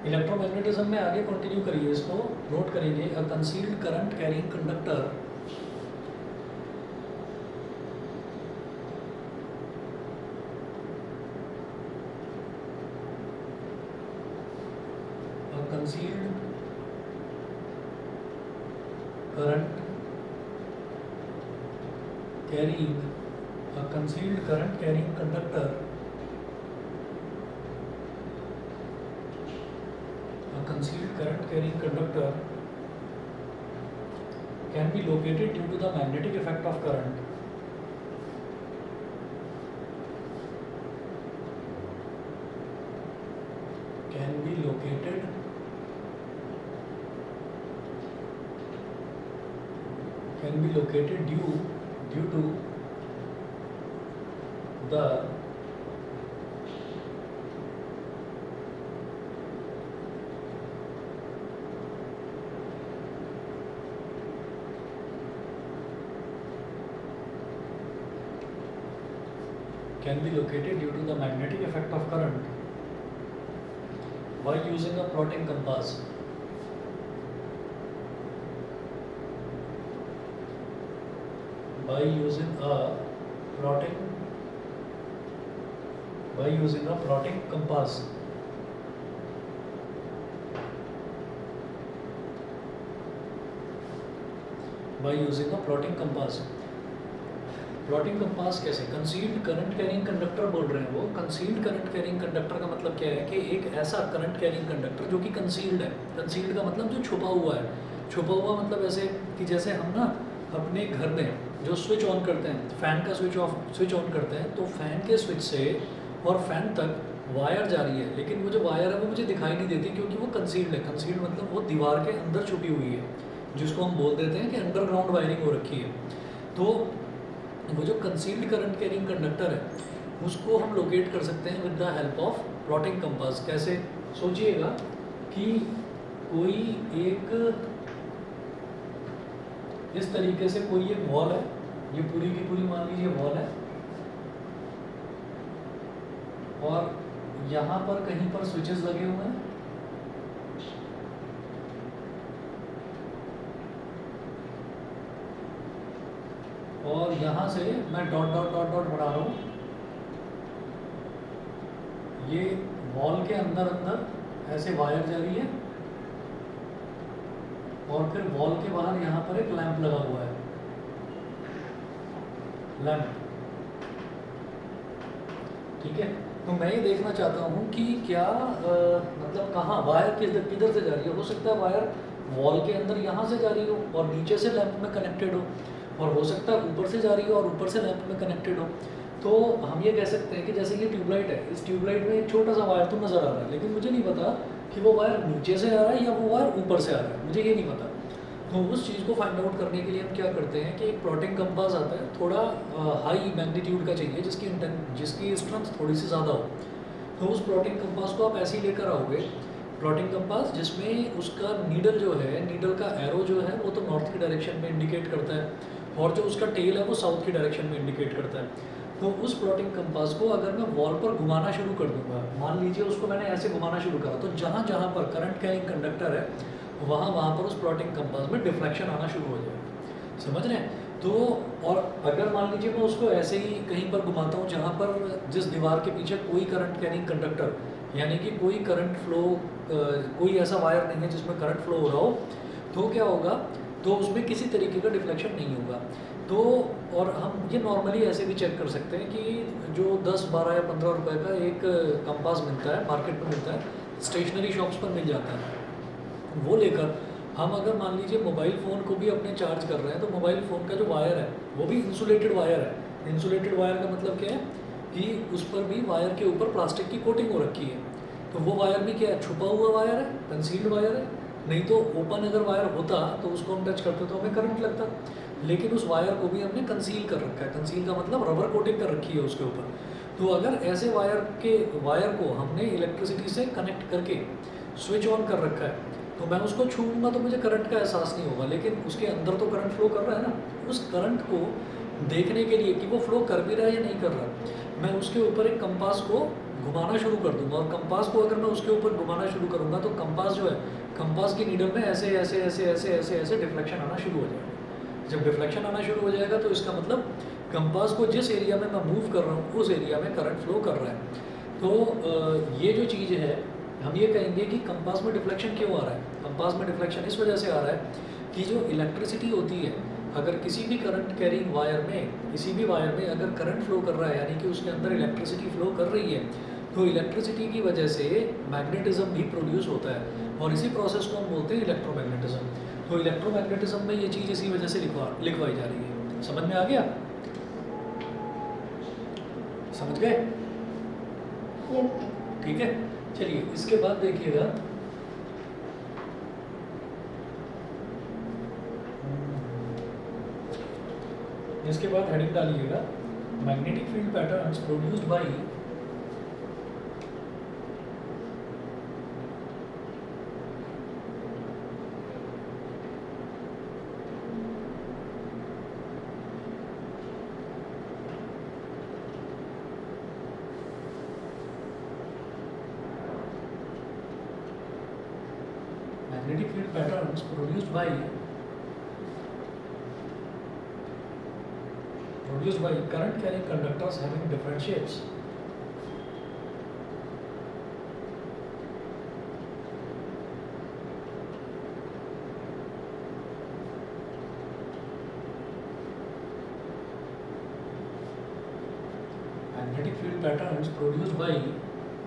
Electromagnetism में आगे continue करिए, इसको नोट करेंगे। A concealed current carrying conductor concealed current carrying a concealed current carrying conductor a concealed current carrying conductor can be located due to the magnetic effect of current can be located due to the magnetic effect of current by using a plotting compass. By using a plotting compass. By using a plotting compass. Plotting compass कैसे? Concealed current carrying conductor बोल रहे हैं वो। Concealed current carrying conductor का मतलब क्या है कि एक ऐसा करंट कैरिंग कंडक्टर जो कि कंसील्ड है। कंसील्ड का मतलब जो छुपा हुआ है। छुपा हुआ मतलब ऐसे कि जैसे हम ना अपने घर में जो स्विच ऑन करते हैं, फ़ैन का स्विच ऑन करते हैं, तो फ़ैन के स्विच से और फैन तक वायर जा रही है, लेकिन वो जो वायर है वो मुझे दिखाई नहीं देती क्योंकि वो कंसील्ड है। कंसील्ड मतलब वो दीवार के अंदर छुपी हुई है, जिसको हम बोल देते हैं कि अंडरग्राउंड वायरिंग हो रखी है। तो वो जो कंसील्ड करंट कैरिंग कंडक्टर है उसको हम लोकेट कर सकते हैं with the help of plotting compass. कैसे? सोचिएगा कि कोई एक इस तरीके से कोई एक वॉल है, ये पूरी की पूरी मान लीजिए वॉल है, और यहाँ पर कहीं पर स्विचेस लगे हुए हैं, और यहाँ से मैं डॉट डॉट डॉट डॉट बना रहा हूँ। ये वॉल के अंदर अंदर ऐसे वायर जा रही है, और फिर वॉल के बाहर यहाँ पर एक लैंप लगा हुआ है, लैंप। ठीक है, तो मैं ये देखना चाहता हूँ कि क्या मतलब कहाँ वायर किधर से जा रही है। हो सकता है वायर वॉल के अंदर यहाँ से जा रही हो और नीचे से लैंप में कनेक्टेड हो, और हो सकता है ऊपर से जा रही हो और ऊपर से लैंप में कनेक्टेड हो। तो हम ये कह सकते हैं कि जैसे ये ट्यूबलाइट है, इस ट्यूबलाइट में एक छोटा सा वायर तो नज़र आ रहा है, लेकिन मुझे नहीं पता कि वो वायर नीचे से आ रहा है या वो वायर ऊपर से आ रहा है, मुझे ये नहीं पता। तो उस चीज़ को फाइंड आउट करने के लिए हम क्या करते हैं कि एक प्लॉटिंग कंपास आता है, थोड़ा हाई मैग्नीट्यूड का चाहिए, जिसकी स्ट्रेंथ थोड़ी सी ज़्यादा हो। तो उस प्लॉटिंग कंपास को आप ऐसे ही लेकर आओगे, प्लॉटिंग कंपास जिसमें उसका नीडल जो है, नीडल का एरो जो है वो तो नॉर्थ की डायरेक्शन में इंडिकेट करता है, और जो उसका टेल है वो साउथ की डायरेक्शन में इंडिकेट करता है। तो उस प्लॉटिंग कंपास को अगर मैं वॉल पर घुमाना शुरू कर दूंगा, मान लीजिए उसको मैंने ऐसे घुमाना शुरू करा, तो जहाँ जहाँ पर करंट कैरिंग कंडक्टर है वहाँ पर उस प्लॉटिंग कंपास में डिफ्लेक्शन आना शुरू हो जाएगा। समझ रहे हैं? तो और अगर मान लीजिए मैं उसको ऐसे ही कहीं पर घुमाता हूँ जहाँ पर जिस दीवार के पीछे कोई करंट कैरिंग कंडक्टर, यानी कि कोई करंट फ्लो, कोई ऐसा वायर नहीं है जिसमें करंट फ्लो हो रहा हो, तो क्या होगा, तो उसमें किसी तरीके का डिफ्लेक्शन नहीं होगा। तो और हम ये नॉर्मली ऐसे भी चेक कर सकते हैं कि जो 10, 12 या 15 रुपए का एक कंपास मिलता है, मार्केट में मिलता है, स्टेशनरी शॉप्स पर मिल जाता है, वो लेकर हम अगर मान लीजिए मोबाइल फ़ोन को भी अपने चार्ज कर रहे हैं, तो मोबाइल फ़ोन का जो वायर है वो भी इंसुलेटेड वायर है। इंसुलेटेड वायर का मतलब क्या है कि उस पर भी वायर के ऊपर प्लास्टिक की कोटिंग हो रखी है। तो वो वायर भी क्या है, छुपा हुआ वायर है, कंसील्ड वायर है। नहीं तो ओपन अगर वायर होता तो उसको हम टच करते तो हमें करंट लगता, लेकिन उस वायर को भी हमने कंसील कर रखा है। कंसील का मतलब रबर कोटिंग कर रखी है उसके ऊपर। तो अगर ऐसे वायर को हमने इलेक्ट्रिसिटी से कनेक्ट करके स्विच ऑन कर रखा है, तो मैं उसको छूऊंगा तो मुझे करंट का एहसास नहीं होगा, लेकिन उसके अंदर तो करंट फ्लो कर रहा है ना। उस करंट को देखने के लिए कि वो फ्लो कर भी रहा है या नहीं कर रहा, मैं उसके ऊपर एक कंपास को घुमाना शुरू कर दूंगा, और कंपास को अगर मैं उसके ऊपर घुमाना शुरू करूंगा तो कंपास जो है, कंपास की नीडल में ऐसे ऐसे ऐसे ऐसे ऐसे ऐसे डिफ्लेक्शन आना शुरू हो जाएगा। जब डिफ्लेक्शन आना शुरू हो जाएगा तो इसका मतलब कंपास को जिस एरिया में मैं मूव कर रहा हूँ उस एरिया में करंट फ्लो कर रहा है। तो ये जो चीज़ है, हम ये कहेंगे कि कंपास में डिफ्लेक्शन क्यों आ रहा है। कंपास में डिफ्लेक्शन इस वजह से आ रहा है कि जो इलेक्ट्रिसिटी होती है, अगर किसी भी करंट कैरिंग वायर में, किसी भी वायर में अगर करंट फ्लो कर रहा है, यानी कि उसके अंदर इलेक्ट्रिसिटी फ्लो कर रही है, तो इलेक्ट्रिसिटी की वजह से मैग्नेटिज्म भी प्रोड्यूस होता है, और इसी प्रोसेस को हम बोलते हैं इलेक्ट्रोमैग्नेटिज्म। तो इलेक्ट्रोमैग्नेटिज्म में ये चीज़ इसी वजह से लिखवाई जा रही है। समझ में आ गया? समझ गए? ठीक है, चलिए इसके बाद देखिएगा, इसके बाद हेडिंग डालिएगा, magnetic field patterns produced by magnetic field patterns produced by current carrying conductors having different shapes. Magnetic field patterns produced by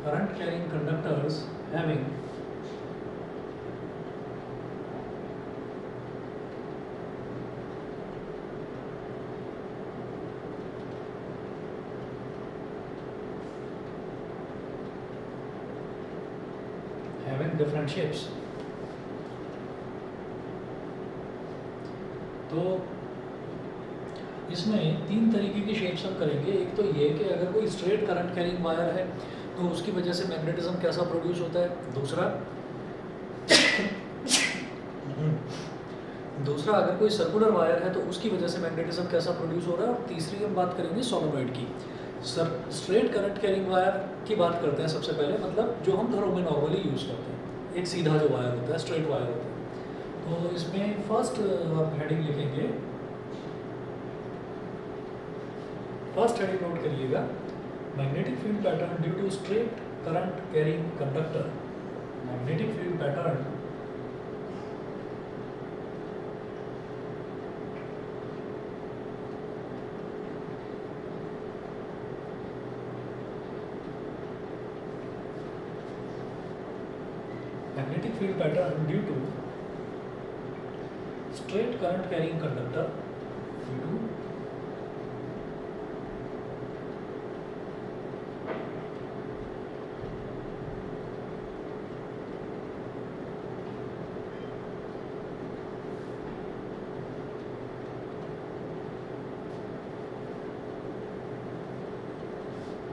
current carrying conductors having different shapes. तो इसमें तीन तरीके की शेप्स हम करेंगे। एक तो ये कि अगर कोई स्ट्रेट करंट कैरिंग वायर है तो उसकी वजह से मैग्नेटिज्म कैसा प्रोड्यूस होता है। दूसरा अगर कोई सर्कुलर वायर है तो उसकी वजह से मैग्नेटिज्म कैसा प्रोड्यूस हो रहा है। और तीसरी हम बात करेंगे सोलेनॉइड की। स्ट्रेट करंट कैरिंग वायर की बात करते हैं सबसे पहले, मतलब जो हम घरों में नॉर्मली यूज़ करते हैं, एक सीधा जो वायर होता है, स्ट्रेट वायर होता है। तो इसमें फर्स्ट आप हेडिंग लिखेंगे, फर्स्ट हेडिंग नोट करिएगा, magnetic field pattern due to straight current carrying conductor. Magnetic field pattern magnetic field pattern due to straight current carrying conductor due to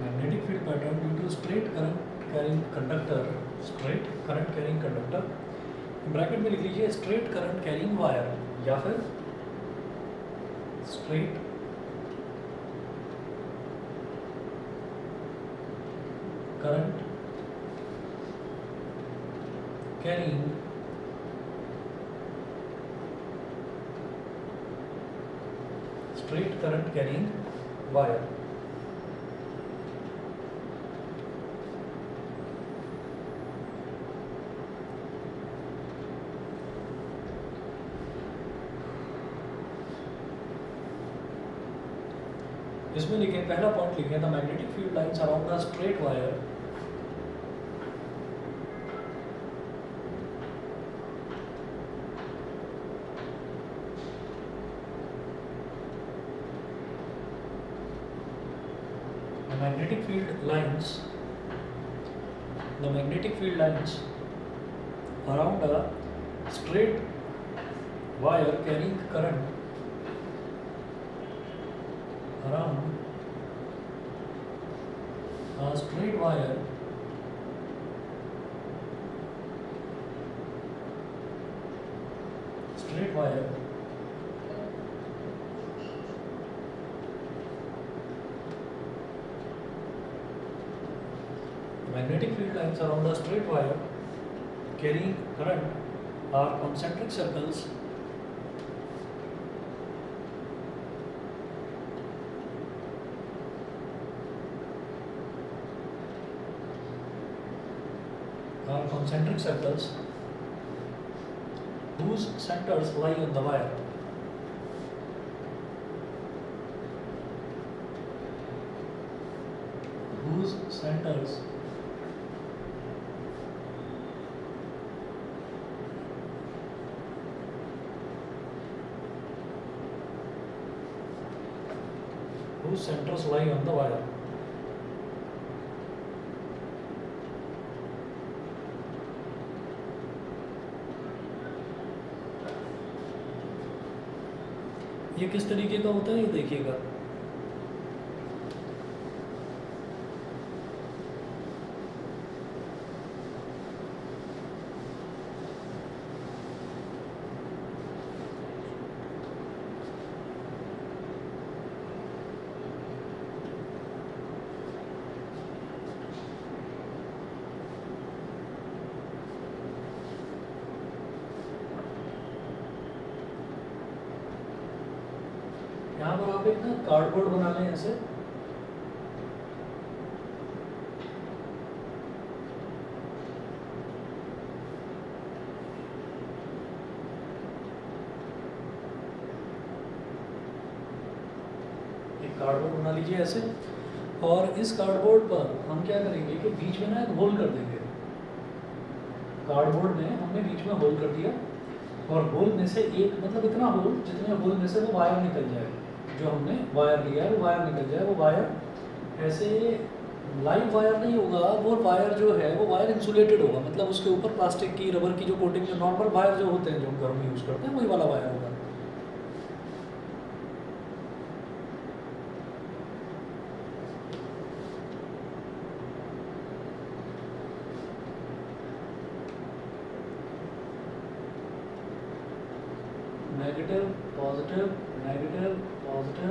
magnetic field pattern due to straight current carrying conductor, straight current carrying conductor, bracket में लिख लीजिए straight current carrying wire या फिर straight current carrying straight current carrying wire. इसमें लिखें, पहला point लिखें, the magnetic field lines around the straight wire magnetic field lines around a straight wire carrying current around a straight wire magnetic field lines around a straight wire carrying current are concentric circles whose centers lie on the wire. Whose centers lie on the wire. ये किस तरीके का होता है, ये देखिएगा। यहाँ पर आप एक ना कार्डबोर्ड बना लें ऐसे, एक कार्डबोर्ड बना लीजिए ऐसे, और इस कार्डबोर्ड पर हम क्या करेंगे कि बीच में ना एक होल कर देंगे। कार्डबोर्ड में हमने बीच में होल कर दिया, और होल में से एक मतलब इतना होल जितने होल में से वो वायर निकल जाए, जो हमने वायर लिया है वो वायर निकल जाए। वो वायर ऐसे लाइव वायर नहीं होगा, वो वायर जो है वो वायर इंसुलेटेड होगा, मतलब उसके ऊपर प्लास्टिक की, रबर की जो कोटिंग, जो नॉर्मल वायर जो होते हैं जो हम घर में यूज़ करते हैं वही वाला वायर होगा। नेगेटिव पॉजिटिव नेगेटिव पॉजिटिव,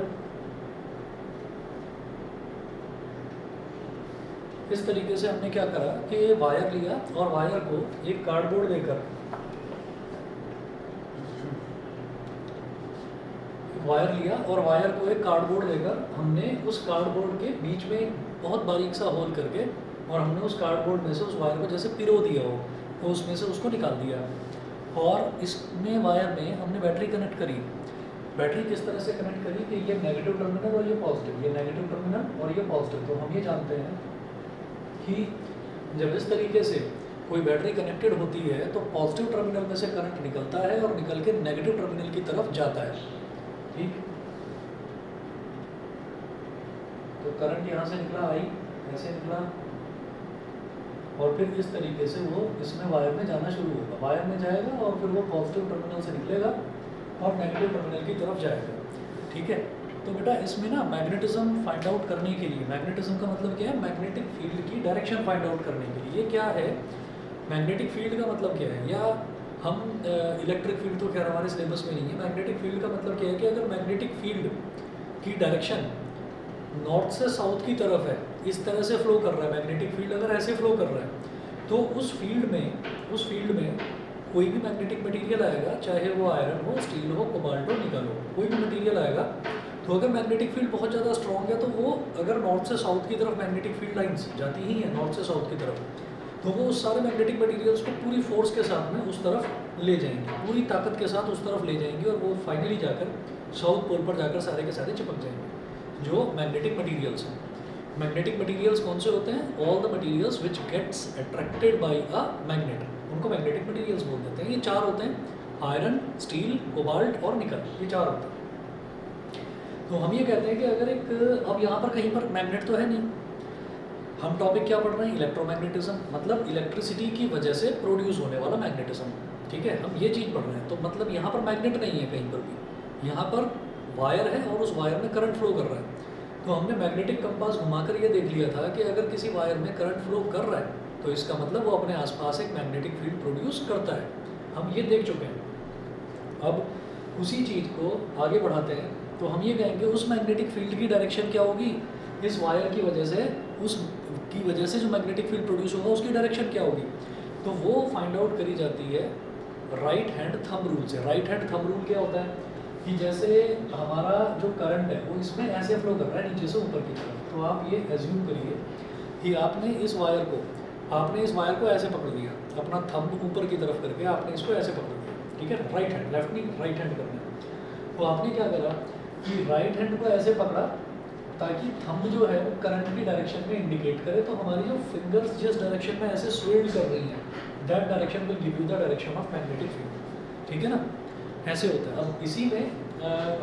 इस तरीके से हमने क्या करा कि वायर लिया और वायर को एक कार्डबोर्ड देकर, वायर लिया और वायर को एक कार्डबोर्ड देकर हमने उस कार्डबोर्ड के बीच में बहुत बारीक सा होल करके, और हमने उस कार्डबोर्ड में से उस वायर को जैसे पिरो दिया हो तो उसमें से उसको निकाल दिया। और इसमें वायर में हमने बैटरी कनेक्ट करी। बैटरी किस तरह से कनेक्ट करी कि ये नेगेटिव टर्मिनल और ये पॉजिटिव, ये नेगेटिव टर्मिनल और ये पॉजिटिव। तो हम ये जानते हैं कि जब इस तरीके से कोई बैटरी कनेक्टेड होती है तो पॉजिटिव टर्मिनल में से करंट निकलता है और निकल के नेगेटिव टर्मिनल की तरफ जाता है। ठीक, तो करंट यहाँ से निकला, आई ऐसे निकला, और फिर इस तरीके से वो इसमें वायर में जाना शुरू होगा, वायर में जाएगा और फिर वो पॉजिटिव टर्मिनल से निकलेगा और नेगेटिव टर्मिनल की तरफ जाएगा। ठीक है, तो बेटा इसमें ना मैग्नेटिज्म फाइंड आउट करने के लिए, मैग्नेटिज्म का मतलब क्या है, मैग्नेटिक फील्ड की डायरेक्शन फाइंड आउट करने के लिए। ये क्या है, मैग्नेटिक फील्ड का मतलब क्या है, या हम इलेक्ट्रिक फील्ड तो खैर हमारे सिलेबस में नहीं है। मैग्नेटिक फील्ड का मतलब क्या है कि अगर मैग्नेटिक फील्ड की डायरेक्शन नॉर्थ से साउथ की तरफ है, इस तरह से फ्लो कर रहा है, मैग्नेटिक फील्ड अगर ऐसे फ्लो कर रहा है, तो उस फील्ड में कोई भी मैग्नेटिक मटेरियल आएगा, चाहे वो आयरन हो, स्टील हो, कोबाल्ट हो, निकल हो, कोई भी मटेरियल आएगा, तो अगर मैग्नेटिक फील्ड बहुत ज़्यादा स्ट्रॉन्ग है तो वो अगर नॉर्थ से साउथ की तरफ मैग्नेटिक फील्ड लाइंस जाती ही है नॉर्थ से साउथ की तरफ, तो वो उस सारे मैग्नेटिक मटेरियल्स को पूरी फोर्स के साथ में उस तरफ ले जाएंगे, पूरी ताकत के साथ उस तरफ ले जाएंगे, और वो फाइनली जाकर साउथ पोल पर जाकर सारे के सारे चिपक जाएंगे। जो मैग्नेटिक मटेरियल्स हैं, मैग्नेटिक मटेरियल्स कौन से होते हैं, all the materials which gets attracted by a magnet, उनको मैग्नेटिक मटेरियल्स बोल देते हैं। ये चार होते हैं, आयरन, स्टील, कोबाल्ट और निकल, ये चार होते हैं। तो हम ये कहते हैं कि अगर एक, अब यहाँ पर कहीं पर मैग्नेट तो है नहीं, हम टॉपिक क्या पढ़ रहे हैं, इलेक्ट्रोमैग्नेटिज्म, मतलब इलेक्ट्रिसिटी की वजह से प्रोड्यूस होने वाला मैग्नेटिज्म। ठीक है, हम ये चीज़ पढ़ रहे हैं, तो मतलब यहाँ पर मैग्नेट नहीं है कहीं पर भी, यहाँ पर वायर है और उस वायर में करंट फ्लो कर रहा है। तो हमने मैग्नेटिक कंपास घुमाकर ये देख लिया था कि अगर किसी वायर में करंट फ्लो कर रहा है तो इसका मतलब वो अपने आसपास एक मैग्नेटिक फील्ड प्रोड्यूस करता है। हम ये देख चुके हैं। अब उसी चीज़ को आगे बढ़ाते हैं, तो हम ये कहेंगे उस मैग्नेटिक फील्ड की डायरेक्शन क्या होगी, इस वायर की वजह से उस की वजह से जो मैग्नेटिक फील्ड प्रोड्यूस होगा उसकी डायरेक्शन क्या होगी, तो वो फाइंड आउट करी जाती है राइट हैंड थंब रूल से। राइट हैंड थंब रूल क्या होता है कि जैसे हमारा जो करंट है वो इसमें ऐसे फ्लो कर रहा है नीचे से ऊपर की तरफ, तो आप ये एज्यूम करिए कि आपने इस वायर को ऐसे पकड़ लिया, अपना थंब ऊपर की तरफ करके आपने इसको ऐसे पकड़ लिया, ठीक है, राइट हैंड, लेफ्ट नहीं राइट हैंड करना है। तो आपने क्या करा कि राइट हैंड को ऐसे पकड़ा ताकि थंब जो है वो करंट की डायरेक्शन में इंडिकेट करे, तो हमारी जो फिंगर्स जिस डायरेक्शन में ऐसे स्वेल्ड कर रही हैं that direction will give you the direction of magnetic field, ठीक है ना, ऐसे होता है। अब इसी में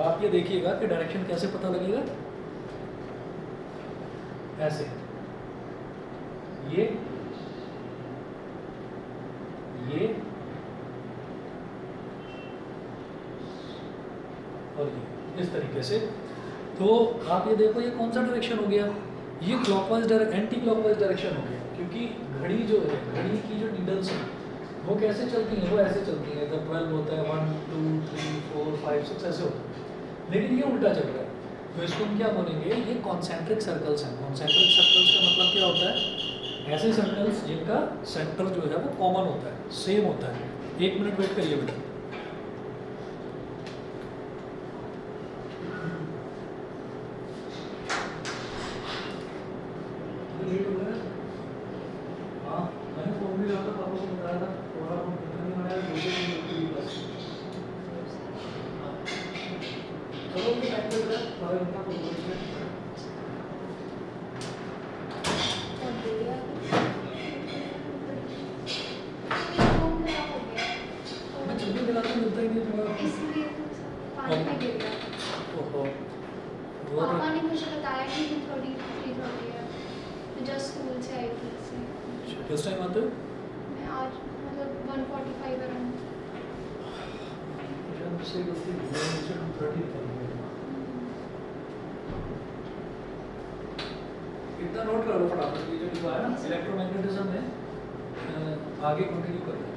आप ये देखिएगा कि डायरेक्शन कैसे पता लगेगा, ऐसे ये और ये इस तरीके से। तो आप ये देखो ये कौन सा डायरेक्शन हो गया, ये क्लॉकवाइज एंटी क्लॉकवाइज डायरेक्शन हो गया, क्योंकि घड़ी जो है, घड़ी की जो नीडल्स हैं वो कैसे चलती हैं, वो ऐसे चलती हैं, जब 12 होता है 1 2 3 4 5 6 ऐसे होता है, लेकिन ये उल्टा चल रहा है, तो इसको हम क्या बोलेंगे, ये कॉन्सेंट्रिक सर्कल्स हैं। कॉन्सेंट्रिक सर्कल्स का मतलब क्या होता है, ऐसे सर्कल्स जिनका सेंटर जो है वो कॉमन होता है, सेम होता है। 1 मिनट वेट करिए बेटा। लेट हो गया, हाँ मैंने फोन भी लिया था, पापा को बताया था, थोड़ा बहुत नहीं बनाया, दूसरे दिन बस चलो भी टाइम लग रहा है, 12 घंटा को मैं छुट्टी दिलाता मिलता ही नहीं तुम्हारा, इसलिए पानी में गिर गया। ओहो पापा ने मुझे बताया कि 3:30 है, तो जस्ट स्कूल से आई थी इसलिए। किस टाइम आते हो? मैं आज मतलब 1:45 अराउंड। मुझसे गलती हुई है, मुझे 2:30 निकल गया। इतना नोट कर लो फटाफट, ये जो लिखा है ना इलेक्ट्रोमैग्नेटिज्म में, आगे कंटिन्यू करो।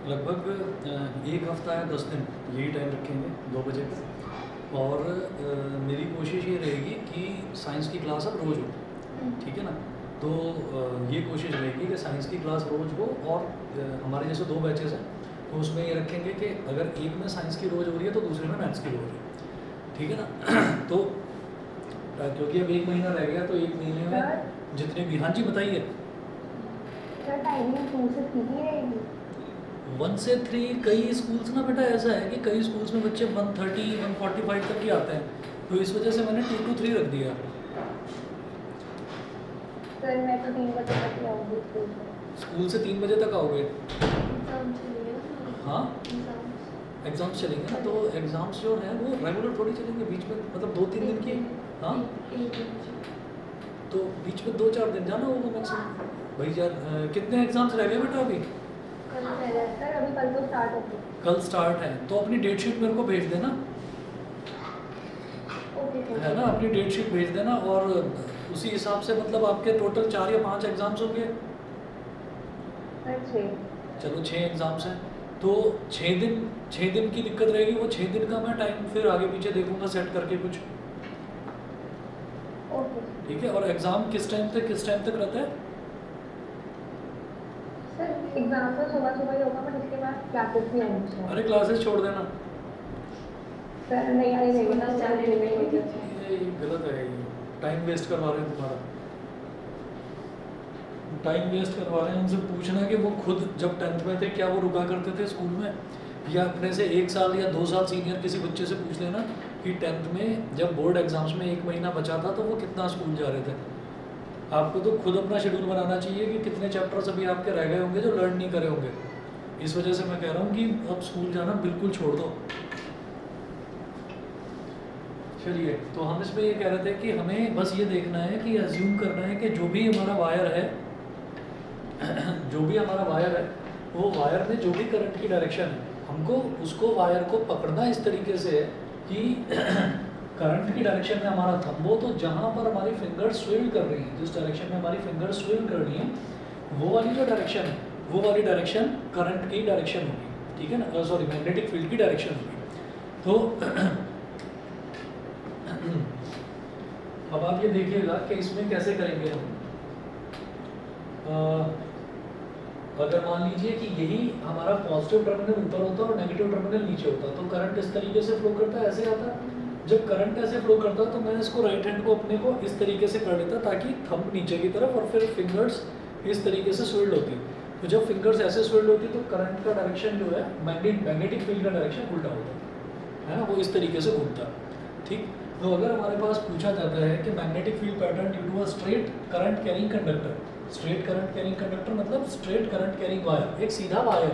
लगभग 1 हफ्ता या 10 दिन यही टाइम रखेंगे 2 बजे का, और मेरी कोशिश ये रहेगी कि साइंस की क्लास अब रोज़ हो, ठीक है ना। तो ये कोशिश रहेगी कि साइंस की क्लास रोज़ हो, और हमारे जैसे 2 बैचेस हैं तो उसमें ये रखेंगे कि अगर एक में साइंस की रोज़ हो रही है तो दूसरे में मैथ्स की रोज़ है, ठीक है ना। तो क्योंकि अब 1 महीना रह गया, तो 1 महीने में जितने भी, हाँ जी बताइए। सर टाइमिंग 2 से 3 ही रहेगी? 1 से 3 कई स्कूल्स ना बेटा ऐसा है कि कई स्कूल्स में बच्चे 1:30 1:45 तक ही आते हैं, तो इस वजह से मैंने 2 to 3 रख दिया। सर मैं तो 3 बजे तक ही आऊँगी स्कूल से। स्कूल से 3 बजे तक आओगे? एग्जाम चल रही है ना। हाँ एग्जाम एग्ज़ाम्स चलेंगे ना, तो एग्ज़ाम्स जो हैं वो रेगुलर थोड़ी चलेंगे, बीच में मतलब 2-3 दिन की। हाँ, तो बीच में 2-4 दिन जाना होगा मैक्सिमम। भाई यार कितने एग्ज़ाम्स रह गए बेटा अभी? कल रह गया सर, अभी कल तो स्टार्ट होते हैं। कल स्टार्ट है, तो अपनी डेट शीट मेरे को भेज देना, ओके सर। है ना, अपनी डेट शीट भेज देना, और उसी हिसाब से मतलब आपके टोटल 4 या 5 एग्ज़ाम्स होंगे। सर 6। चलो 6 एग्ज़ाम्स हैं, तो 6 दिन की दिक्कत रहेगी, वो 6 दिन का मैं टाइम फिर आगे पीछे देखूंगा सेट करके कुछ। ओके ठीक है, और एग्ज़ाम किस टाइम तक रहता है? सर एग्जाम तो सुबह सुबह ही होगा, बट इसके बाद क्लासेस भी आएंगी सर। अरे क्लासेस छोड़ देना, सर नहीं आने देंगे ना, जाने देंगे। ये गलत है, ये टाइम वेस्ट करवा रहे हैं तुम्हारा, टाइम वेस्ट करवा रहे हैं। उनसे पूछना कि वो खुद जब 10th में थे क्या वो रुका करते थे स्कूल में, या अपने से 1 साल या 2 साल सीनियर किसी बच्चे से पूछ लेना कि 10th में जब बोर्ड एग्जाम्स में 1 महीना बचा था तो वो कितना स्कूल जा रहे थे। आपको तो खुद अपना शेड्यूल बनाना चाहिए कि कितने चैप्टर्स अभी आपके रह गए होंगे जो लर्न नहीं करे होंगे। इस वजह से मैं कह रहा हूँ कि अब स्कूल जाना बिल्कुल छोड़ दो। चलिए, तो हम इसमें ये कह रहे थे कि हमें बस ये देखना है कि अज्यूम करना है कि जो भी हमारा वायर है वो वायर में जो भी करंट की डायरेक्शन है, हमको उसको वायर को पकड़ना इस तरीके से है कि करंट की डायरेक्शन में हमारा थंब हो, तो जहाँ पर हमारी फिंगर स्विल कर रही है, जिस डायरेक्शन में हमारी फिंगर स्विल कर रही है, वो वाली जो डायरेक्शन है, वो वाली डायरेक्शन करंट की डायरेक्शन होगी। ठीक है ना, सॉरी मैग्नेटिक फील्ड की डायरेक्शन होगी। तो अब आप ये देखिएगा कि इसमें कैसे करेंगे हम। अगर मान लीजिए कि यही हमारा पॉजिटिव टर्मिनल ऊपर होता और नेगेटिव टर्मिनल नीचे होता, तो करंट इस तरीके से फ्लो करता है, ऐसे आता। जब करंट ऐसे फ्लो करता तो मैं इसको राइट हैंड को अपने को इस तरीके से कर लेता ताकि थंब नीचे की तरफ और फिर फिंगर्स इस तरीके से स्विल्ड होती। तो जब फिंगर्स ऐसे स्विल्ड होती तो करंट का डायरेक्शन जो है मैग्नेटिक फील्ड का डायरेक्शन उल्टा होता है ना, वो इस तरीके से घूमता। ठीक, तो अगर हमारे पास पूछा जाता है कि magnetic field pattern due to a straight current carrying conductor, straight current carrying conductor मतलब स्ट्रेट करंट कैरिंग वायर, एक सीधा वायर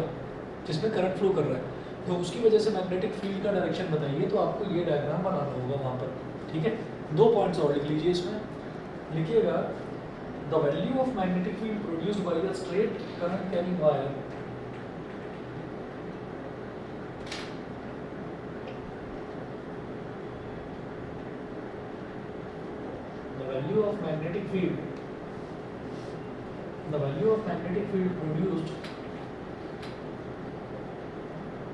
जिसमें करंट फ्लो कर रहा है, तो उसकी वजह से मैग्नेटिक फील्ड का डायरेक्शन बताइए, तो आपको ये डायग्राम बनाना होगा वहाँ पर। ठीक है, 2 पॉइंट्स और लिख लीजिए इसमें। लिखिएगा the value of magnetic field produced by a straight current carrying wire value of magnetic field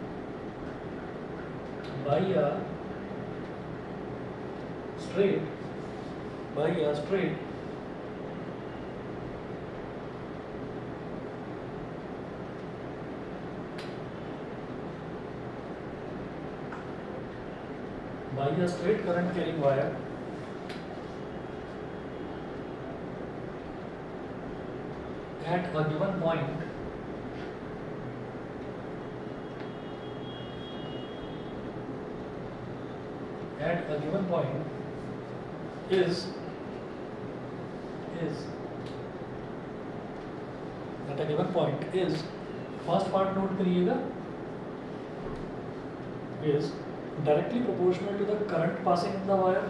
produced by a straight current carrying wire at a given point is first part note करिएगा, is directly proportional to the current passing in the wire.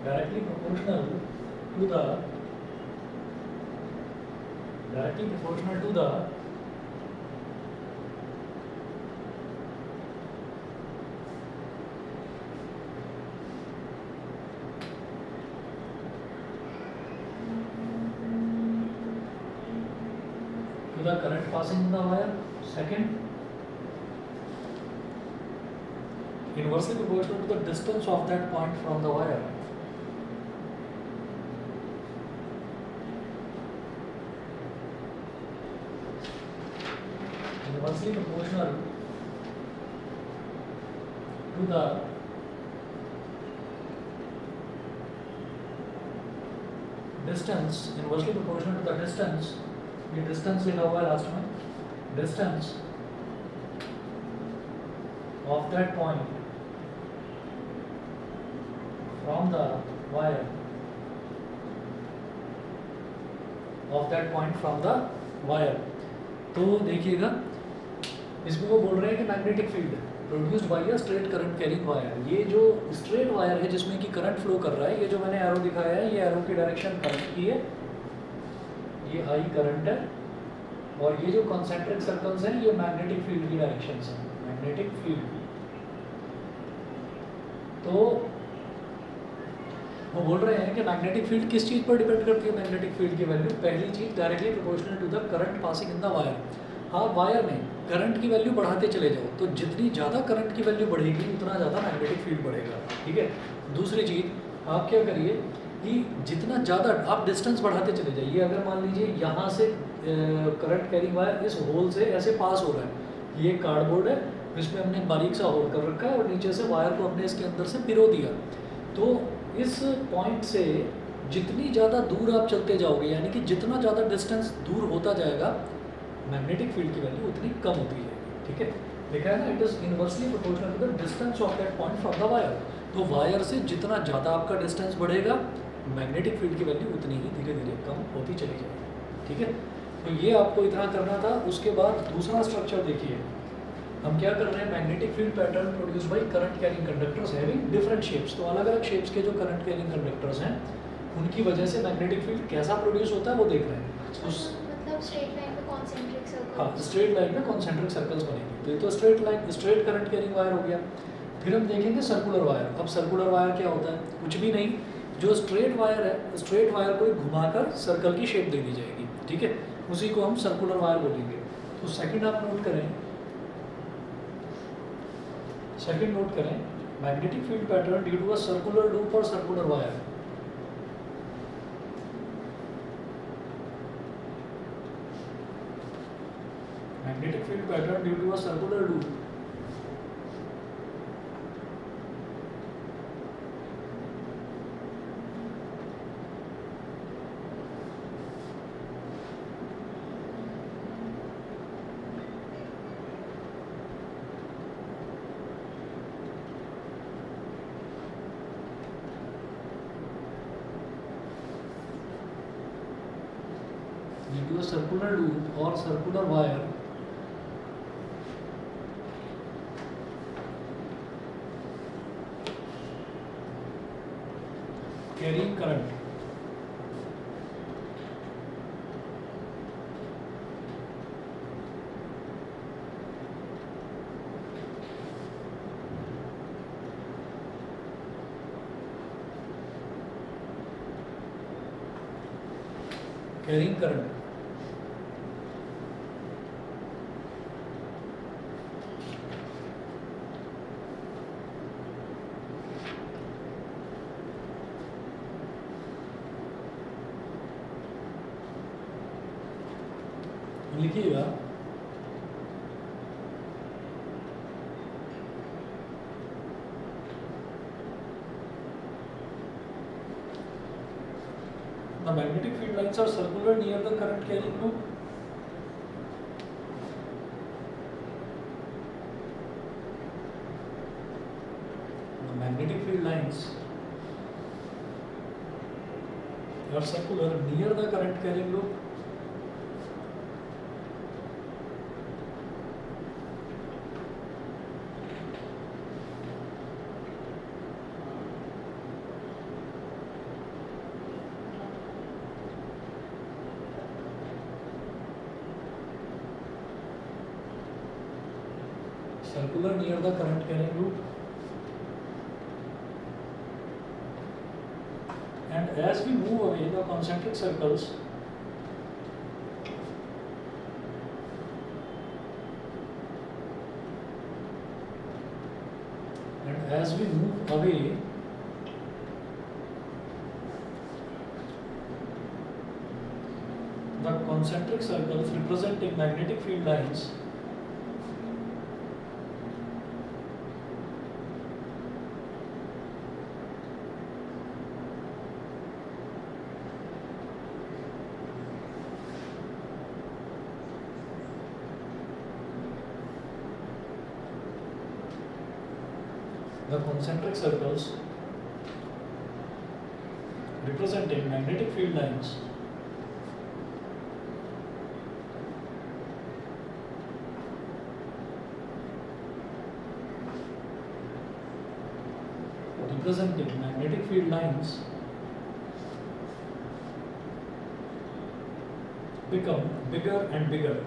Directly proportional to the current passing in the wire. Second, inversely proportional to the distance of that point from the wire. Inversely proportional to the distance, inversely proportional to the distance, ये distance लिखा हुआ है last में, distance of that point from the wire of that point from the wire। तो देखिएगा इसमें वो बोल रहे हैं कि magnetic field produced by a straight current carrying wire. ये जो स्ट्रेट वायर है जिसमें कि करंट फ्लो कर रहा है, ये जो मैंने एरो दिखाया है, ये एरो की डायरेक्शन करंट की है, ये आई करंट है, और ये जो कॉन्सेंट्रिक सर्कल्स हैं ये मैग्नेटिक फील्ड की डायरेक्शन है, मैग्नेटिक फील्ड। तो वो बोल रहे हैं कि मैग्नेटिक फील्ड किस चीज़ पर डिपेंड करती है। मैग्नेटिक फील्ड की वैल्यू, पहली चीज़ directly proportional to the current passing in the wire. आप वायर में करंट की वैल्यू बढ़ाते चले जाओ तो जितनी ज़्यादा करंट की वैल्यू बढ़ेगी उतना ज़्यादा मैग्नेटिक फील्ड बढ़ेगा, ठीक है। दूसरी चीज़ आप क्या करिए कि जितना ज़्यादा आप डिस्टेंस बढ़ाते चले जाइए, अगर मान लीजिए यहाँ से करंट कैरिंग वायर इस होल से ऐसे पास हो रहा है, ये कार्डबोर्ड है जिसमें हमने बारीक सा होल कर रखा है और नीचे से वायर को हमने इसके अंदर से पिरो दिया। तो इस पॉइंट से जितनी ज़्यादा दूर आप चलते जाओगे, यानी कि जितना ज़्यादा डिस्टेंस दूर होता जाएगा, मैग्नेटिक फील्ड की वैल्यू उतनी कम होती जाएगी, ठीक है। देखा है ना, it is inversely proportional to the distance of that point from the wire. तो वायर से जितना ज़्यादा आपका डिस्टेंस बढ़ेगा, मैग्नेटिक फील्ड की वैल्यू उतनी ही धीरे धीरे कम होती चली जाएगी, ठीक है। तो ये आपको इतना करना था। उसके बाद दूसरा स्ट्रक्चर देखिए, हम क्या कर रहे हैं, magnetic field pattern produce by current carrying conductors having different shapes. तो अलग अलग शेप्स के जो करंट कैरिंग कंडक्टर्स हैं उनकी वजह से मैग्नेटिक फील्ड कैसा प्रोड्यूस होता है वो देख रहे हैं। मतलब स्ट्रेट लाइन में कॉन्सेंट्रिक सर्कल। हाँ, स्ट्रेट लाइन में कॉन्सेंट्रिक सर्कल्स बनेंगे। तो ये तो straight line, straight current carrying wire हो गया। फिर हम देखेंगे सर्कुलर वायर। अब सर्कुलर वायर क्या होता है, कुछ भी नहीं, जो स्ट्रेट वायर है, स्ट्रेट वायर को घुमाकर सर्कल की शेप दे दी जाएगी, ठीक है, उसी को हम सर्कुलर वायर बोलेंगे। तो सेकंड आप नोट करें, सेकंड नोट करें, magnetic field pattern due to a circular loop और circular wire. Magnetic field pattern due to a circular loop due to a circular loop or circular wire carrying current, carrying current, लिखिएगा the magnetic field lines are circular near the current carrying loop. The magnetic field lines are circular near the current carrying loop. Circular near the current carrying loop, and as we move away the concentric circles the concentric circles representing magnetic field lines the concentric circles representing magnetic field lines become bigger and bigger.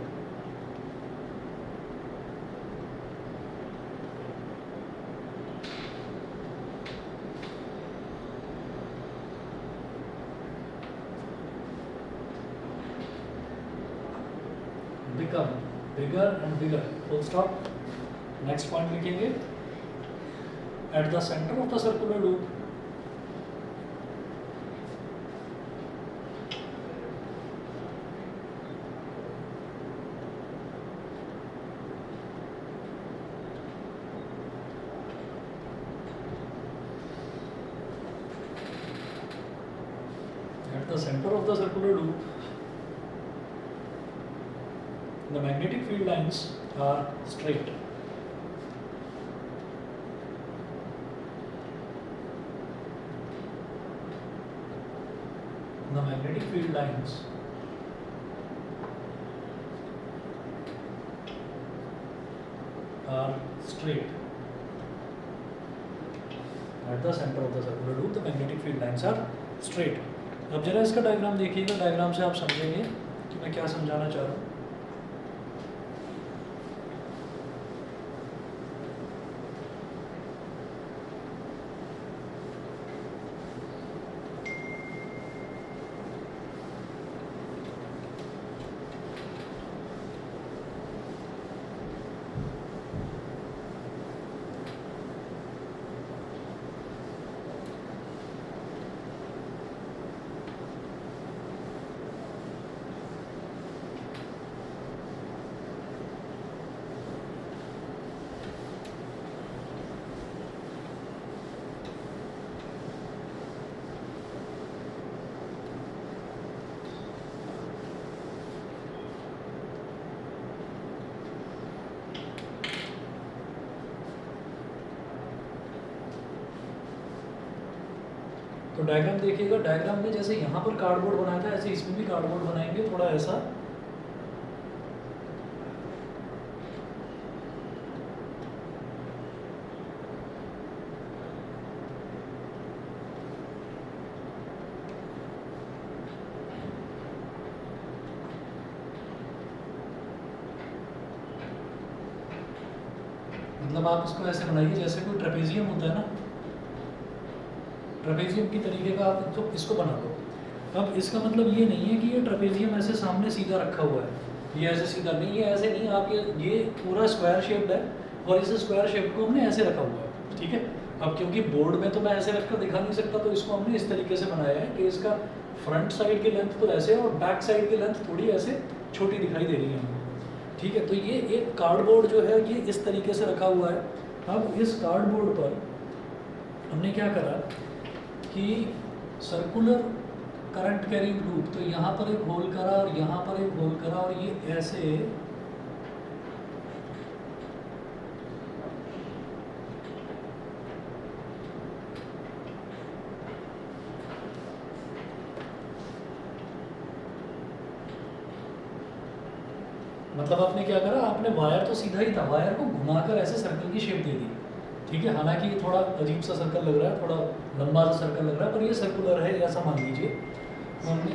Become bigger and bigger. Full stop. Next point लिखेंगे. At the center of the circular loop, the magnetic field lines are straight. The magnetic field lines are straight. At the center of the circular loop, the magnetic field lines are straight. अब जरा इसका diagram देखिएगा. Diagram से आप समझेंगे कि मैं क्या समझाना चाह रहा हूँ. तो डायग्राम देखिएगा. डायग्राम में जैसे यहाँ पर कार्डबोर्ड बनाया था ऐसे इसमें भी कार्डबोर्ड बनाएंगे थोड़ा ऐसा. मतलब आप इसको ऐसे बनाइए जैसे कोई ट्रेपेजियम होता है ना, ट्रेपेजियम की तरीके का आप तो इसको बना लो. अब इसका मतलब ये नहीं है कि ये ट्रेपेजियम ऐसे सामने सीधा रखा हुआ है, ये ऐसे सीधा नहीं है, ऐसे नहीं. आप ये पूरा स्क्वायर शेप्ड है और इस स्क्वायर शेप को हमने ऐसे रखा हुआ है. ठीक है. अब क्योंकि बोर्ड में तो मैं ऐसे रखकर दिखा नहीं सकता, तो इसको हमने इस तरीके से बनाया है कि इसका फ्रंट साइड की लेंथ तो ऐसे और बैक साइड की लेंथ थोड़ी ऐसे छोटी दिखाई दे रही है हमें. ठीक है. तो ये एक कार्डबोर्ड जो है ये इस तरीके से रखा हुआ है. अब इस कार्डबोर्ड पर हमने क्या करा कि सर्कुलर करंट कैरिंग लूप, तो यहाँ पर एक होल करा और यहाँ पर एक होल करा और ये ऐसे मतलब आपने क्या करा, आपने वायर तो सीधा ही था, वायर को घुमाकर ऐसे सर्कल की शेप दे दी. ठीक है. हालांकि ये थोड़ा अजीब सा सर्कल लग रहा है, थोड़ा लंबा सा सर्कल लग रहा है, पर ये सर्कुलर है ऐसा मान लीजिए. हमने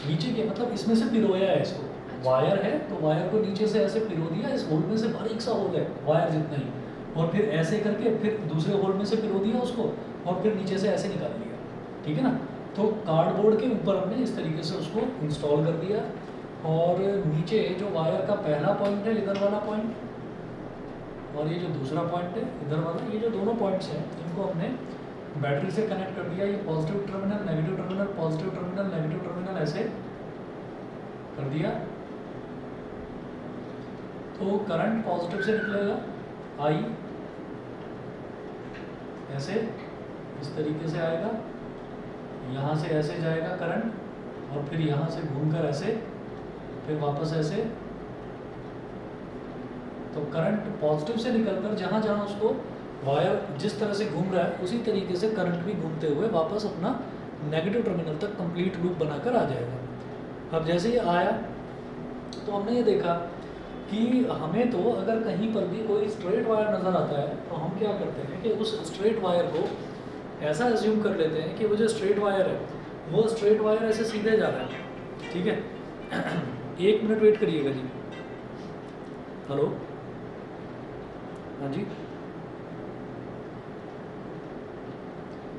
नीचे के मतलब इसमें से पिरोया है इसको. वायर है तो वायर को नीचे से ऐसे पिरो दिया. इस होल में से बारीक सा होल है वायर जितना ही, और फिर ऐसे करके फिर दूसरे होल में से पिरो दिया उसको और फिर नीचे से ऐसे निकाल लिया. ठीक है ना. तो कार्डबोर्ड के ऊपर हमने इस तरीके से उसको इंस्टॉल कर दिया. और नीचे जो वायर का पहला पॉइंट है इधर वाला पॉइंट, और ये जो दूसरा पॉइंट है इधर वाला, ये जो दोनों पॉइंट्स हैं इनको हमने बैटरी से कनेक्ट कर दिया. ये positive terminal, negative terminal, positive terminal, negative terminal ऐसे कर दिया. तो करंट पॉजिटिव से निकलेगा I, ऐसे इस तरीके से आएगा, यहाँ से ऐसे जाएगा करंट और फिर यहाँ से घूमकर ऐसे फिर वापस ऐसे. तो करंट पॉजिटिव से निकलकर जहाँ जहाँ उसको वायर जिस तरह से घूम रहा है उसी तरीके से करंट भी घूमते हुए वापस अपना नेगेटिव टर्मिनल तक कंप्लीट लूप बनाकर आ जाएगा। अब जैसे ये आया तो हमने ये देखा कि हमें तो अगर कहीं पर भी कोई स्ट्रेट वायर नज़र आता है तो हम क्या करते हैं कि उस स्ट्रेट वायर को ऐसा एज्यूम कर लेते हैं कि वो जो स्ट्रेट वायर है वो स्ट्रेट वायर ऐसे सीधे जा रहा है, ठीक है। 1 मिनट वेट करिएगा जी। हेलो, हाँ जी,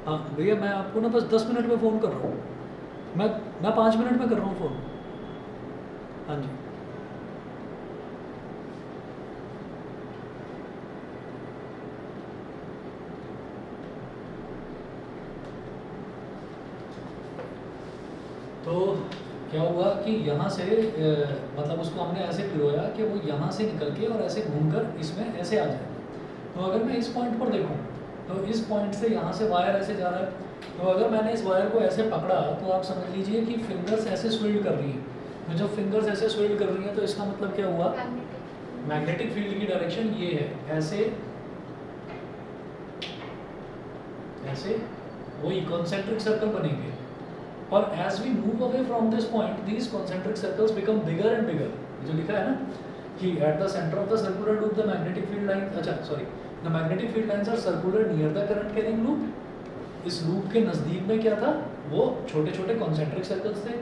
हाँ भैया मैं आपको ना बस 10 मिनट में फ़ोन कर रहा हूँ। मैं 5 मिनट में कर रहा हूँ फ़ोन। हाँ जी। तो क्या हुआ कि यहाँ से मतलब उसको हमने ऐसे पिरोया कि वो यहाँ से निकल के और ऐसे घूमकर इसमें ऐसे आ जाए। तो अगर मैं इस पॉइंट पर देखूँ तो इस पॉइंट से यहाँ से वायर ऐसे जा रहा है, तो अगर मैंने इस वायर को ऐसे पकड़ा तो आप समझ लीजिए कि फिंगर्स ऐसे स्विल्ड कर रही हैं। तो जब फिंगर्स ऐसे स्विल्ड कर रही हैं तो इसका मतलब क्या हुआ, मैग्नेटिक फील्ड की डायरेक्शन ये है, ऐसे ऐसे वही कॉन्सेंट्रिक सर्कल बनेंगे। और as we move away from this point these concentric circles become bigger and bigger. जो लिखा है ना कि at the centre of the circular loop the magnetic field line, अच्छा sorry, the magnetic field lines are circular near the current carrying loop. इस loop के नज़दीक में क्या था, वो छोटे छोटे कॉन्सेंट्रिक सर्कल्स थे।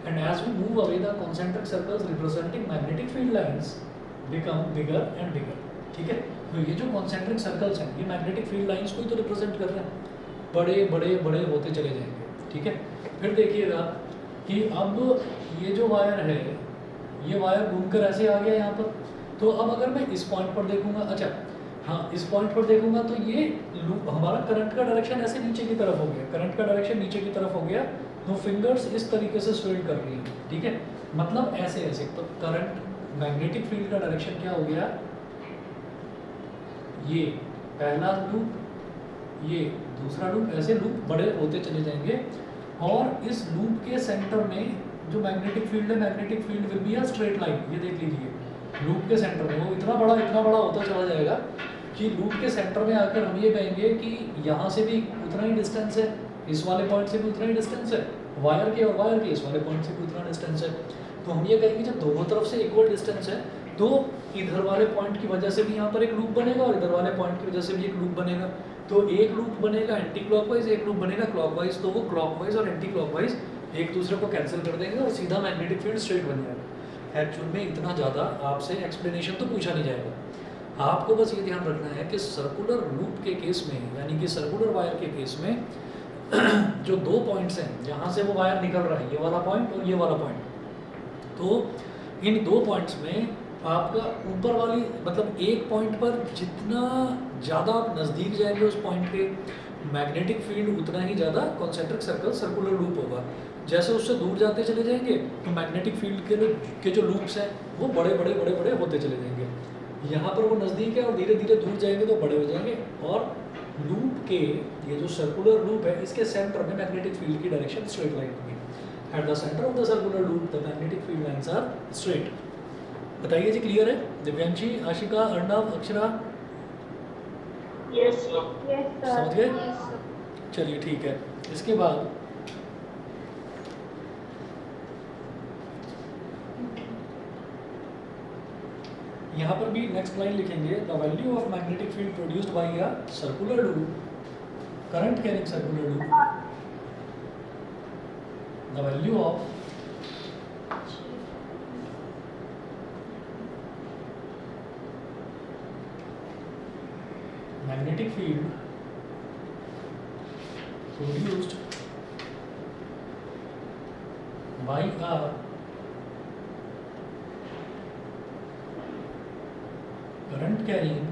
And as we move away the concentric circles representing magnetic field lines become bigger and बिगर, ठीक है। तो ये जो कॉन्सेंट्रिक सर्कल्स हैं ये मैग्नेटिक फील्ड लाइंस को ही तो रिप्रेजेंट कर रहे हैं, बड़े बड़े बड़े होते चले जाएंगे, ठीक है। फिर देखिएगा कि अब ये जो वायर है ये वायर घूमकर ऐसे आ गया यहाँ पर। तो अब अगर मैं इस पॉइंट पर देखूंगा, अच्छा हाँ इस पॉइंट पर देखूंगा तो ये लूप हमारा करंट का डायरेक्शन ऐसे नीचे की तरफ हो गया, करंट का डायरेक्शन नीचे की तरफ हो गया। तो फिंगर्स इस तरीके से स्विल्ड कर रही हैं, ठीक है, मतलब ऐसे ऐसे। तो करंट मैग्नेटिक फील्ड का डायरेक्शन क्या हो गया, ये पहला लूप, ये दूसरा लूप, ऐसे लूप बड़े होते चले जाएंगे। और इस लूप के सेंटर में जो मैग्नेटिक फील्ड है, magnetic field will be a straight line. ये देख लीजिए लूप के सेंटर में वो इतना बड़ा होता चला जाएगा कि लूप के सेंटर में आकर हम ये कहेंगे कि यहाँ से भी उतना ही डिस्टेंस है, इस वाले पॉइंट से भी उतना ही डिस्टेंस है, वायर के और वायर के इस वाले पॉइंट से भी उतना डिस्टेंस है। तो हम ये कहेंगे जब दोनों तरफ से इक्वल डिस्टेंस है तो इधर वाले पॉइंट की वजह से भी यहाँ पर एक लूप बनेगा और इधर वाले पॉइंट की वजह से भी एक लूप बनेगा। तो एक लूप बनेगा एंटी क्लॉकवाइज, एक लूप बनेगा क्लॉकवाइज। तो वो क्लॉकवाइज और एंटी क्लॉकवाइज एक दूसरे को कैंसिल कर देंगे और सीधा मैग्नेटिक फील्ड स्ट्रेट बन जाएगा। एक्चुअल में इतना ज़्यादा आपसे एक्सप्लेनेशन तो पूछा नहीं जाएगा। आपको बस ये ध्यान रखना है कि सर्कुलर लूप के केस में, यानी कि सर्कुलर वायर के केस में जो दो पॉइंट्स हैं जहाँ से वो वायर निकल रहा है, ये वाला पॉइंट और ये वाला पॉइंट, तो इन दो पॉइंट्स में आपका ऊपर वाली मतलब एक पॉइंट पर जितना ज़्यादा आप नज़दीक जाएंगे उस पॉइंट के, मैग्नेटिक फील्ड उतना ही ज़्यादा कॉन्सेंट्रिक सर्कल सर्कुलर लूप होगा। जैसे उससे दूर जाते चले जाएंगे तो मैग्नेटिक फील्ड के जो लूप्स हैं वो बड़े बड़े बड़े बड़े होते चले जाएंगे। यहाँ पर वो नज़दीक है और धीरे धीरे दूर जाएंगे तो बड़े हो जाएंगे। और लूप के ये जो सर्कुलर लूप है इसके सेंटर में मैग्नेटिक फील्ड की डायरेक्शन स्ट्रेट लाइन होगी। At the centre of the circular loop the magnetic field lines are straight. बताइए जी, क्लियर है? Divyanshi, Ashika, Arnav, Akshara, yes sir. समझ गए? चलिए ठीक है। इसके बाद यहाँ पर भी नेक्स्ट लाइन लिखेंगे, the value of magnetic field produced by a circular loop, current carrying circular loop, the value of magnetic field produced by a current carrying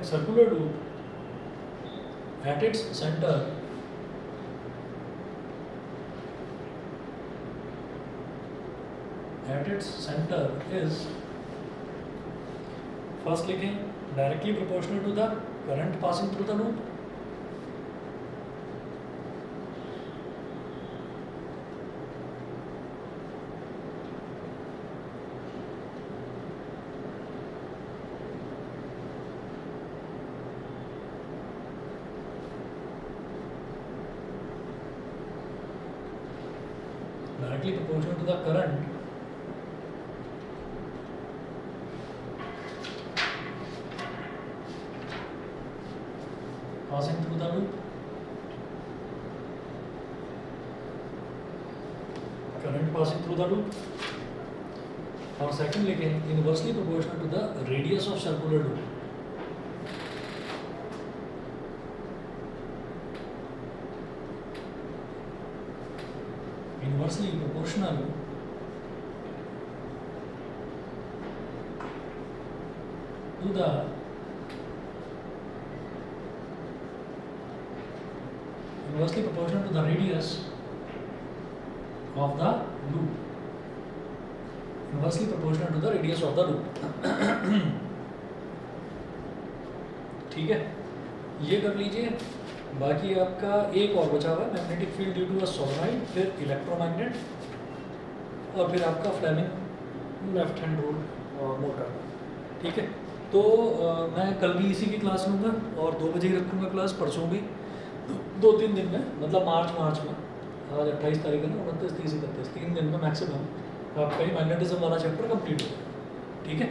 circular loop at its center is, first लिखें, directly proportional to the current passing through the loop, directly proportional to the current passing through the loop. Current passing through the loop. और second लेके inversely proportional to the radius of circular loop. Inversely proportional to the inversely proportional to the radius of the loop. Inversely proportional to the radius of the loop. ठीक है, ये कर लीजिए। बाकी आपका एक और बचा हुआ है, magnetic field due to a solenoid, फिर इलेक्ट्रोमैग्नेट, और फिर आपका फ्लेमिंग लेफ्ट हैंड रूल और मोटर। ठीक है, तो मैं कल भी इसी की क्लास लूँगा और 2 बजे ही रखूँगा क्लास, परसों भी 2-3 दिन में, मतलब मार्च में। आज 28 तारीख है ना, 29, 30, 31, 3 दिन में मैक्सिमम आपका ही मैग्नेटिज्म वाला चैप्टर कंप्लीट होगा। ठीक है,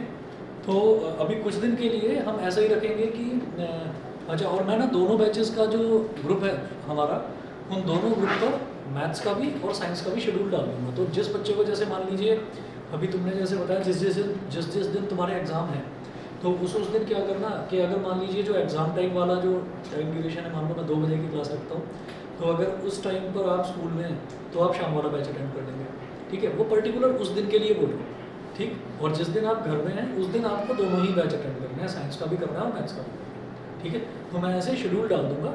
तो अभी कुछ दिन के लिए हम ऐसा ही रखेंगे कि अच्छा, और मैं ना दोनों बैचेस का जो ग्रुप है हमारा, उन दोनों ग्रुप पर मैथ्स का भी और साइंस का भी शेड्यूल डाल दूँगा। तो जिस बच्चे को, जैसे मान लीजिए अभी तुमने जैसे बताया जिस दिन तुम्हारे एग्ज़ाम है, तो उस दिन क्या करना कि अगर मान लीजिए जो एग्ज़ाम टाइम वाला जो टाइम ड्यूरेशन है, मान लो मैं 2 बजे की क्लास रखता हूँ, तो अगर उस टाइम पर आप स्कूल में हैं तो आप शाम वाला बैच अटेंड कर लेंगे। ठीक है, वो पर्टिकुलर उस दिन के लिए बोलो। ठीक, और जिस दिन आप घर में हैं उस दिन आपको दोनों ही बैच अटेंड करने हैं, साइंस का भी करना है और मैथ्स का भी करना है। ठीक है, तो मैं ऐसे शेड्यूल डाल दूंगा,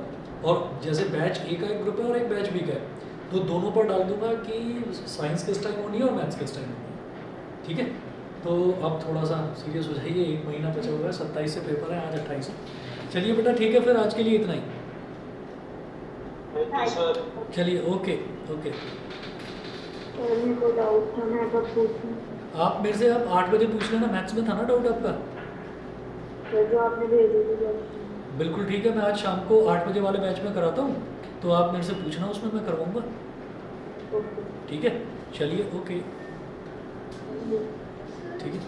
और जैसे बैच ए का एक ग्रुप है और एक बैच बी का है, तो दोनों पर डाल दूंगा कि साइंस किस टाइम होनी है और मैथ्स किस टाइम होनी है। ठीक है, तो अब थोड़ा सा सीरियस हो जाइए, 1 महीना बचा हुआ है, 27 से पेपर है, आज 28 है। चलिए बेटा, ठीक है, फिर आज के लिए इतना ही। चलिए, ओके ओके। मेरे को डाउट था, मैं कब पूछूं? आप मेरे से आप 8 बजे पूछ लेना, मैथ्स में था ना डाउट आपका? जो आपने भेजी थी क्वेश्चन। बिल्कुल ठीक है, मैं आज शाम को 8 बजे वाले बैच में कराता हूँ, तो आप मेरे से पूछना, उसमें मैं करवाऊँगा। ओके, ठीक है, चलिए, ओके, ठीक है।